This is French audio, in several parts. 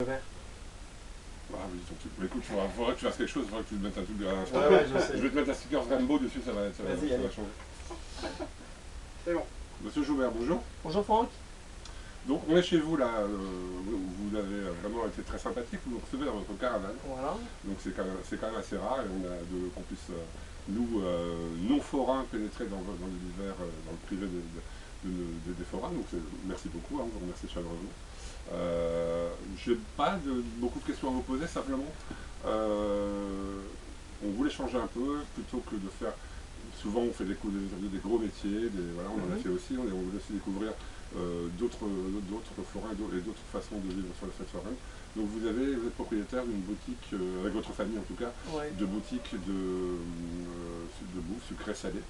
Vert. Ah oui, bah, écoute, faudra que tu fasses quelque chose, faudra que tu te mettes un truc. Ouais, je sais. Je vais te mettre la sticker Rainbow dessus, ça va Vas-y, allez. changer. C'est bon. Monsieur Joubert, bonjour. Bonjour Franck. Donc on est chez vous là, vous avez vraiment été très sympathique, vous nous recevez dans votre caravane. Voilà. Donc c'est quand même assez rare et on a qu'on puisse, nous, non-forains, pénétrer dans l'univers, dans le privé des forains. Donc merci beaucoup, hein, je vous remercie chaleureusement. Je n'ai pas beaucoup de questions à vous poser, simplement on voulait changer un peu, plutôt que de faire, souvent on fait des gros métiers, voilà, on en a fait aussi, on voulait aussi découvrir d'autres forains et d'autres façons de vivre sur la fête foraine. Donc vous êtes propriétaire d'une boutique, avec votre famille en tout cas, Ouais. de boutique de bouffe sucré-salé.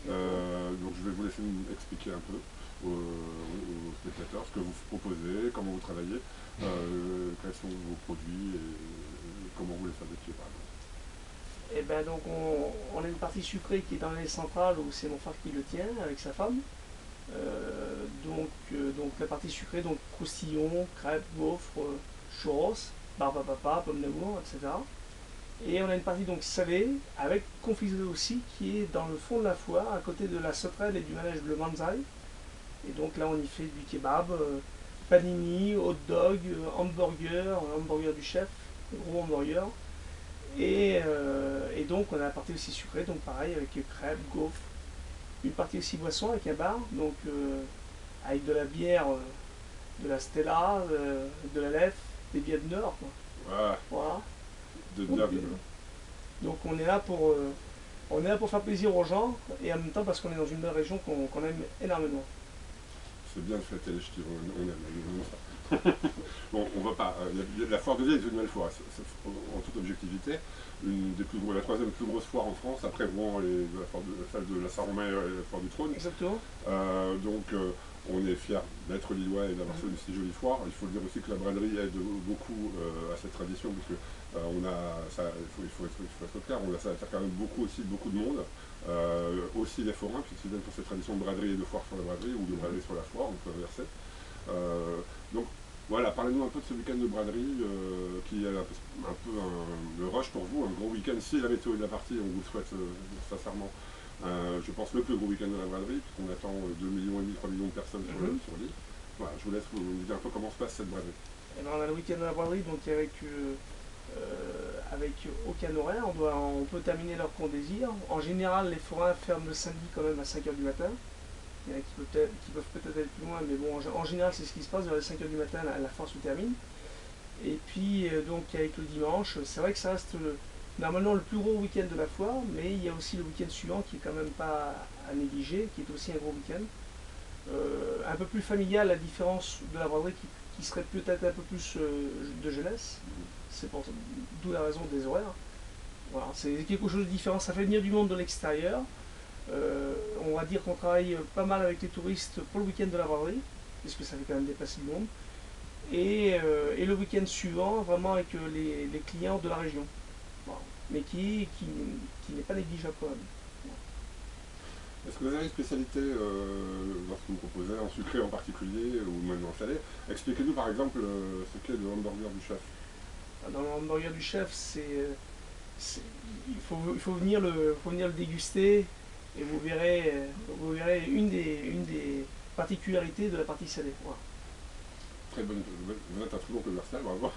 Donc je vais vous laisser m'expliquer un peu aux spectateurs ce que vous proposez, comment vous travaillez, quels sont vos produits et comment vous les fabriquez par exemple. Et ben donc on a une partie sucrée qui est dans l'allée centrale où c'est mon frère qui le tient avec sa femme. Donc la partie sucrée, donc croustillon, crêpes, gaufres, churros, barbe à papa, pommes d'amour, etc. Et on a une partie donc salée avec confiserie aussi qui est dans le fond de la foire à côté de la sauterelle et du manège Bleu Manzai. Et donc là on y fait du kebab, panini, hot dog, hamburger du chef, gros hamburger. Et donc on a la partie aussi sucrée, donc pareil avec crêpes, gaufres, une partie aussi boisson avec un bar, donc avec de la bière, de la Stella, de la Lef, des bières de Nord. Quoi. Voilà, Voilà. de Donc, dire donc on est là pour faire plaisir aux gens et en même temps parce qu'on est dans une belle région qu'on aime énormément. c'est bien de flatter les ch'tis, on aime ça. Bon, on va pas. La foire de Ville est une belle foire, en toute objectivité. La troisième plus grosse foire en France, après Rouen et celle de la Saint-Romain et la foire du Trône. Exactement. On est fiers d'être lillois et d'avoir fait une si jolie foire. Il faut dire aussi que la braderie aide beaucoup à cette tradition, parce que il faut être clair, ça attire quand même beaucoup de monde. Aussi les forains, puisqu'ils viennent pour cette tradition de braderie et de foire sur la braderie, ou de braderie sur la foire, on peut inverser. Donc voilà, parlez-nous un peu de ce week-end de braderie qui est un peu le rush pour vous, un gros week-end. Si la météo est de la partie, on vous le souhaite sincèrement. Je pense le plus gros week-end de la braderie, puisqu'on attend 2,5 millions, 3 millions de personnes sur l'île. Voilà, je vous laisse vous dire un peu comment se passe cette braderie. Et ben on a le week-end de la braderie, donc avec aucun horaire, on peut terminer l'heure qu'on désire. En général, les forains ferment le samedi quand même à 5h du matin. Il y en a qui peuvent peut-être aller plus loin, mais bon, en général, c'est ce qui se passe. Vers les 5h du matin, la foire se termine. Et puis, donc, avec le dimanche, c'est vrai que ça reste normalement le plus gros week-end de la foire, mais il y a aussi le week-end suivant qui est quand même pas à négliger, qui est aussi un gros week-end. Un peu plus familial, à la différence de la braderie qui serait peut-être un peu plus de jeunesse. D'où la raison des horaires. Voilà, c'est quelque chose de différent. Ça fait venir du monde de l'extérieur. On va dire qu'on travaille pas mal avec les touristes pour le week-end de la braderie, puisque ça fait quand même déplacer du monde. Et le week-end suivant, vraiment avec les clients de la région. Voilà. Mais qui n'est pas négligeable quand même. Est-ce que vous avez une spécialité dans ce que vous proposez, en sucré en particulier, ou même en salé? Expliquez-nous par exemple ce qu'est le hamburger du chef. Dans le hamburger du chef, il faut venir le déguster et vous verrez une des particularités de la partie salée. Voilà. Très bonne, vous êtes un très bon commercial, bravo.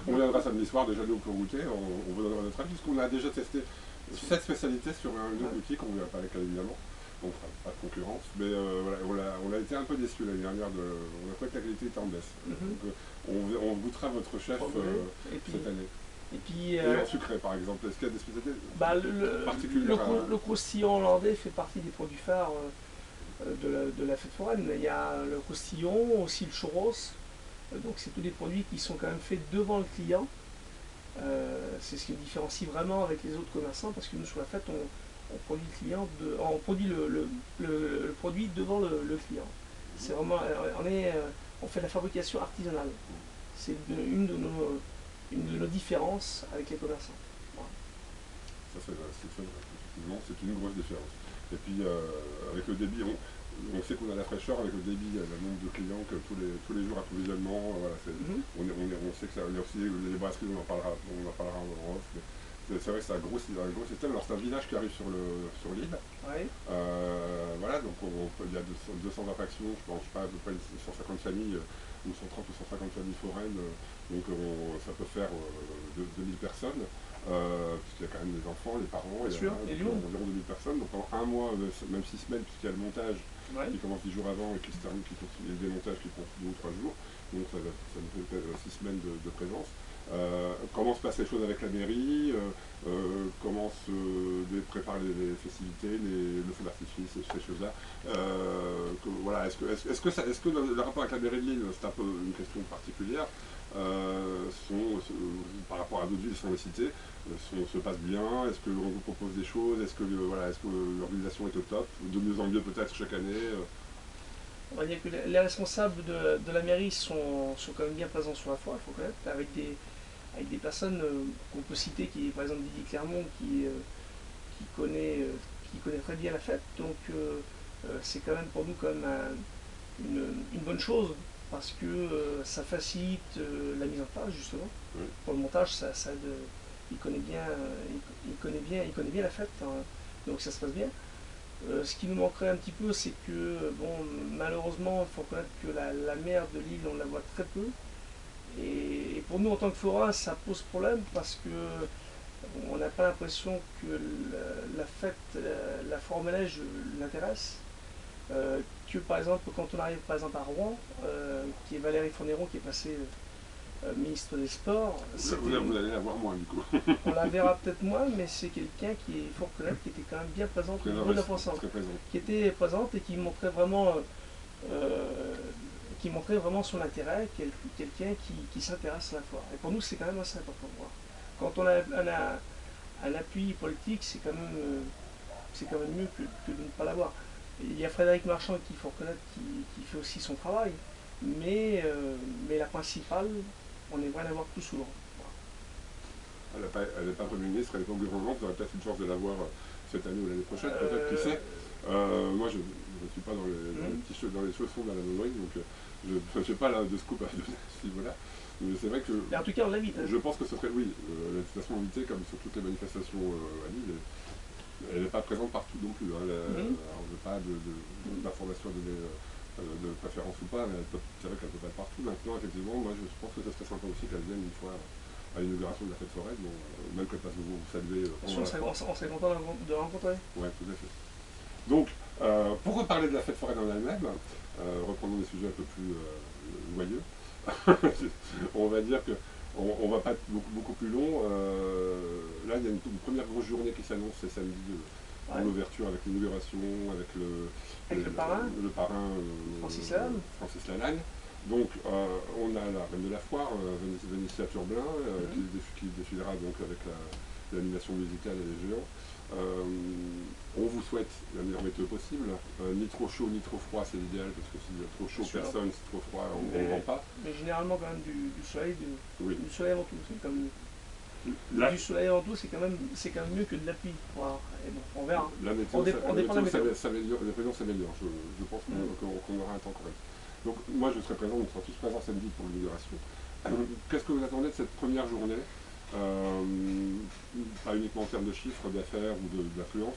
On viendra samedi soir déjà nous pour goûter, on vous donnera notre avis, puisqu'on a déjà testé cette spécialité sur une autre boutique, on ne verra pas avec elle évidemment, donc pas de concurrence, mais voilà, on a été un peu déçus l'année dernière, on a trouvé que la qualité était en baisse. Donc on goûtera votre chef cette année. Et puis, et en sucré par exemple, est-ce qu'il y a des spécialités particulières le croustillon hollandais fait partie des produits phares de la fête foraine. Il y a le croustillon, aussi le churros, donc c'est tous des produits qui sont quand même faits devant le client. C'est ce qui nous différencie vraiment avec les autres commerçants, parce que nous sur la fête on produit on produit le produit devant le client. C'est vraiment, on fait de la fabrication artisanale. C'est une de nos différences avec les commerçants. Voilà. Ça c'est effectivement, c'est une grosse différence. Et puis avec le débit, on sait qu'on a la fraîcheur avec le débit, le nombre de clients que tous les jours approvisionnement, voilà, on sait que ça, il y a aussi les brasseries, on en parlera en off, mais c'est vrai que c'est un gros système. Alors c'est un village qui arrive sur l'île. Ouais. Voilà, donc il y a 220 factions, je pense pas, à peu près 150 familles, ou 130 ou 150 familles foraines, donc ça peut faire 2000 personnes, puisqu'il y a quand même des enfants, les parents, Bien sûr, et environ 2000 personnes. Donc pendant un mois, même 6 semaines, puisqu'il y a le montage qui commence 10 jours avant et qui se termine, qui continue, et le démontage qui prend 2 ou 3 jours, donc ça nous fait 6 semaines de présence. Comment se passent les choses avec la mairie, comment se préparent les festivités, le feu d'artifice, ces choses-là. Voilà, est-ce que le rapport avec la mairie de Lille, c'est un peu une question particulière, par rapport à d'autres villes sans les citer, se passe bien? Est-ce qu'on vous propose des choses? Est-ce que l'organisation est au top? De mieux en mieux peut-être chaque année? On va dire que les responsables de la mairie sont quand même bien présents sur la foire, il faut connaître, avec des personnes qu'on peut citer, qui est par exemple Didier Clermont, qui connaît très bien la fête. Donc c'est quand même pour nous comme une bonne chose, parce que ça facilite la mise en place justement. Oui. Pour le montage, ça aide, il connaît bien la fête, hein, donc ça se passe bien. Ce qui nous manquerait un petit peu, c'est que, bon, malheureusement, il faut reconnaître que la mer de Lille, on la voit très peu. Et pour nous, en tant que forains, ça pose problème parce que on n'a pas l'impression que la fête, la foire au manège l'intéresse. Que par exemple, quand on arrive par exemple à Rouen, qui est Valérie Fourniron qui est passée ministre des Sports. Vous allez la voir moins du coup. On la verra peut-être moins, mais c'est quelqu'un qui, il faut reconnaître, qui était quand même bien présente au niveau de la France, qui était présente et qui montrait vraiment son intérêt, quelqu'un qui s'intéresse à la foire. Et pour nous, c'est quand même assez important. Voilà. Quand on a un appui politique, c'est quand même mieux que de ne pas l'avoir. Il y a Frédéric Marchand, qu'il faut reconnaître, qui fait aussi son travail, mais la principale, on aimerait l'avoir plus souvent. Voilà. Elle n'est pas Premier ministre, elle n'est pas au gouvernement, vous aurez peut-être une chance de la voir cette année ou l'année prochaine, peut-être, qui sait. Moi, je ne suis pas dans les chaussons de la Monnoï, donc je ne fais pas de scoop à donner à ce niveau-là. Mais c'est vrai que. Mais en tout cas, on l'invite. Hein. Je pense que ce serait, oui, l'invitation invitée, comme sur toutes les manifestations à Lille, elle n'est pas présente partout non plus. Hein. Alors, je n'ai pas d'informations à donner, de préférence ou pas, mais c'est vrai qu'elle ne peut pas être partout. Maintenant, effectivement, moi je pense que ça serait sympa aussi qu'elle vienne une fois à l'inauguration de la fête foraine, bon, même qu'elle passe vous saluer. On serait content de la rencontrer. Oui, tout à fait. Donc, pour reparler de la fête foraine en elle-même, reprenons des sujets un peu plus joyeux. On va dire que on va pas être beaucoup plus long. Là, il y a une première grosse journée qui s'annonce, c'est samedi, pour l'ouverture, avec l'inauguration, avec le parrain Francis Lalanne. Donc, on a la reine de la foire, Vénétia Turblin, qui défilera donc avec l'animation musicale et les géants. On vous souhaite la meilleure météo possible, ni trop chaud ni trop froid, c'est l'idéal, parce que s'il y a trop chaud, personne, c'est trop froid, on ne vend pas. Mais généralement quand même du soleil, oui. Du soleil avant tout, c'est comme du soleil avant tout, c'est quand même mieux que de la pluie. Voilà. Et bon, on verra. La météo, les prévisions s'améliorent, je pense qu'on aura un temps correct. Donc moi je serai présent, nous serons tous présents samedi pour l'inauguration. Qu'est-ce que vous attendez de cette première journée? Pas uniquement en termes de chiffres d'affaires ou d'affluence,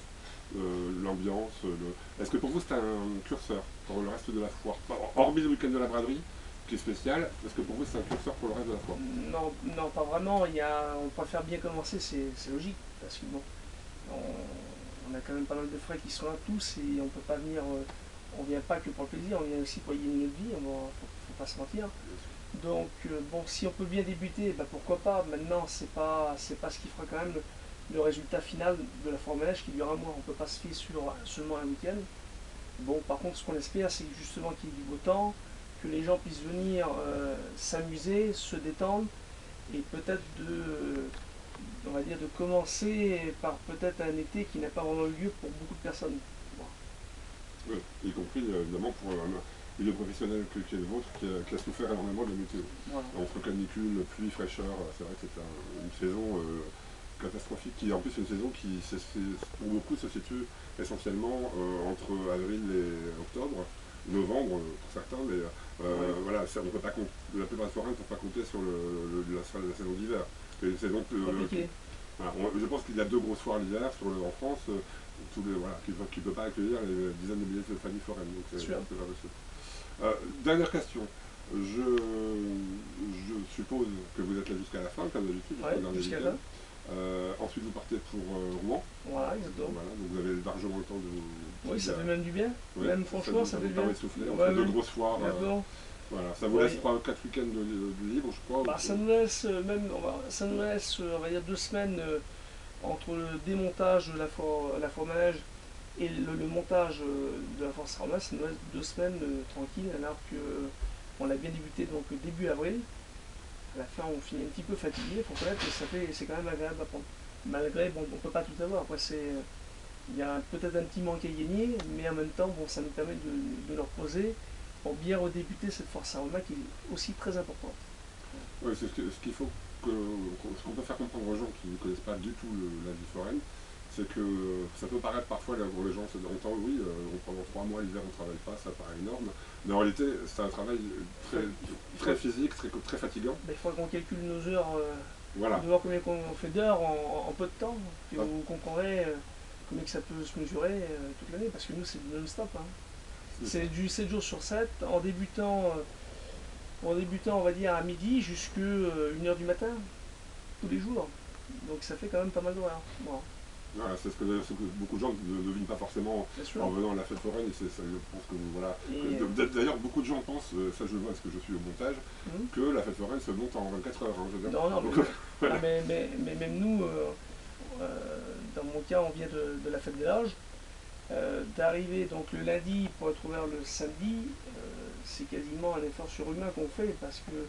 l'ambiance. Est-ce que pour vous c'est un curseur pour le reste de la foire? Hormis le week-end de la braderie, qui est spécial, est-ce que pour vous c'est un curseur pour le reste de la foire? Non, pas vraiment. On préfère bien commencer, c'est logique, parce que bon, on a quand même pas mal de frais qui sont là tous et on peut pas venir. On vient pas que pour le plaisir, on vient aussi pour y gagner notre vie. Faut pas se mentir. Donc bon, si on peut bien débuter, bah pourquoi pas. Maintenant, c'est pas ce qui fera quand même le résultat final de la foire manège qui dure un mois. On peut pas se fier sur seulement un week-end. Bon, par contre, ce qu'on espère, c'est justement qu'il y ait du beau temps, que les gens puissent venir s'amuser, se détendre, et peut-être on va dire de commencer par peut-être un été qui n'a pas vraiment eu lieu pour beaucoup de personnes. Oui, y compris évidemment pour le professionnel qui est le vôtre, qui a souffert énormément de la météo. Voilà. Entre canicule, pluie, fraîcheur, c'est vrai que c'est une saison catastrophique, qui est en plus une saison qui, pour beaucoup, se situe essentiellement entre avril et octobre, novembre pour certains, mais voilà, on peut pas la plupart des forains ne peuvent pas compter sur la saison d'hiver. C'est une saison voilà, je pense qu'il y a 2 grosses foires l'hiver en France, voilà, qui ne peut pas accueillir les dizaines de milliers de familles foraines, donc c'est pas possible. Dernière question. Je suppose que vous êtes là jusqu'à la fin, comme d'habitude. Ouais, jusqu'à la fin. Ensuite, vous partez pour Rouen. Voilà, exactement. Voilà, donc vous avez largement le temps de vous... Oui, ça fait même du bien. Ouais, même franchement, ça fait du bien. De souffler. On fait 2 grosses foires. Voilà, ça vous laisse 3 ou 4 week-ends de libre, je crois. Bah, ça nous laisse on va dire 2 semaines entre le démontage de la foire manège et le montage de la foire Saroma. Ça nous laisse 2 semaines tranquilles, alors que on a bien débuté donc début avril. À la fin, on finit un petit peu fatigué, il faut connaître que c'est quand même agréable à prendre. Malgré, bon, on ne peut pas tout avoir. Après, il y a peut-être un petit manque à gagner, mais en même temps, bon, ça nous permet de le reposer pour bien redébuter cette force aroma qui est aussi très importante. Oui, c'est ce qu'il faut ce qu'on peut faire comprendre aux gens qui ne connaissent pas du tout la vie foraine, c'est que ça peut paraître parfois, pour les gens se entendent, oui, pendant 3 mois l'hiver on ne travaille pas, ça paraît énorme, mais en réalité c'est un travail très physique, très fatigant. Il faudra qu'on calcule nos heures, voilà. de voir combien on fait d'heures en peu de temps, puis vous comprendrez combien que ça peut se mesurer toute l'année, parce que nous c'est non-stop. Hein. C'est du 7 jours sur 7, en débutant on va dire à midi jusqu'à 1h du matin, tous les jours. Donc ça fait quand même pas mal d'horaires. Voilà. Voilà, c'est ce que beaucoup de gens ne devinent pas forcément en venant à la fête foraine, et je pense que voilà. D'ailleurs, beaucoup de gens pensent, ça je le vois parce que je suis au montage, que la fête foraine se monte en 24 heures. Hein, je veux dire. Non, donc, voilà. mais même nous, dans mon cas, on vient de la fête des Loges. D'arriver donc le lundi pour être ouvert le samedi, c'est quasiment un effort surhumain qu'on fait parce que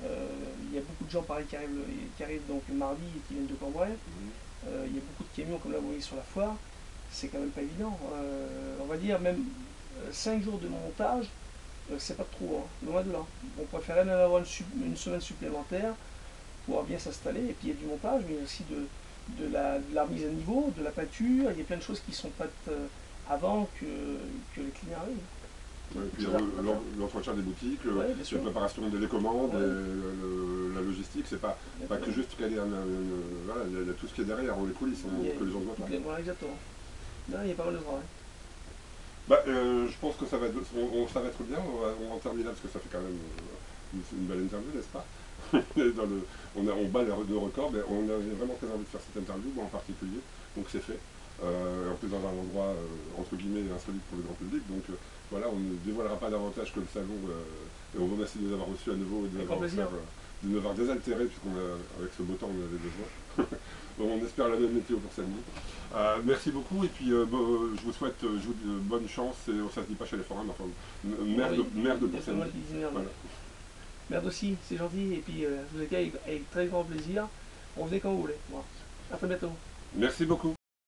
il y a beaucoup de gens pareil qui arrivent donc mardi et qui viennent de Cambrai. Il y a beaucoup de camions comme là vous voyez sur la foire, c'est quand même pas évident. On va dire même 5 jours de montage, c'est pas trop, hein, loin de là. On préférait même avoir une semaine supplémentaire pour bien s'installer, et puis il y a du montage, mais aussi de la remise à niveau, de la peinture, il y a plein de choses qui sont faites avant que les clients arrivent. Ouais, puis l'entretien des boutiques, la préparation des commandes, la logistique, c'est pas que juste caler voilà, il y a tout ce qui est derrière, les coulisses, que les gens voient pas. Voilà, exactement. Là, il y a pas mal de travail. Je pense que ça va être bien, on va en terminer là parce que ça fait quand même une belle interview, n'est-ce pas? On bat les records, mais on avait vraiment très envie de faire cette interview, moi en particulier, donc c'est fait. En plus dans un endroit entre guillemets insolite pour le grand public, donc voilà, on ne dévoilera pas davantage que le salon, et on vous remercie de nous avoir reçus à nouveau et de nous avoir désaltérés, puisqu'avec ce beau temps on avait besoin. On espère la même météo pour samedi. Merci beaucoup, et puis je vous souhaite bonne chance, et ça se dit pas chez les forains, mais enfin, merde pour samedi. Voilà. Merde aussi, c'est gentil, et puis je vous accueille avec très grand plaisir. On venez quand vous voulez. Voilà. À très bientôt. Merci beaucoup.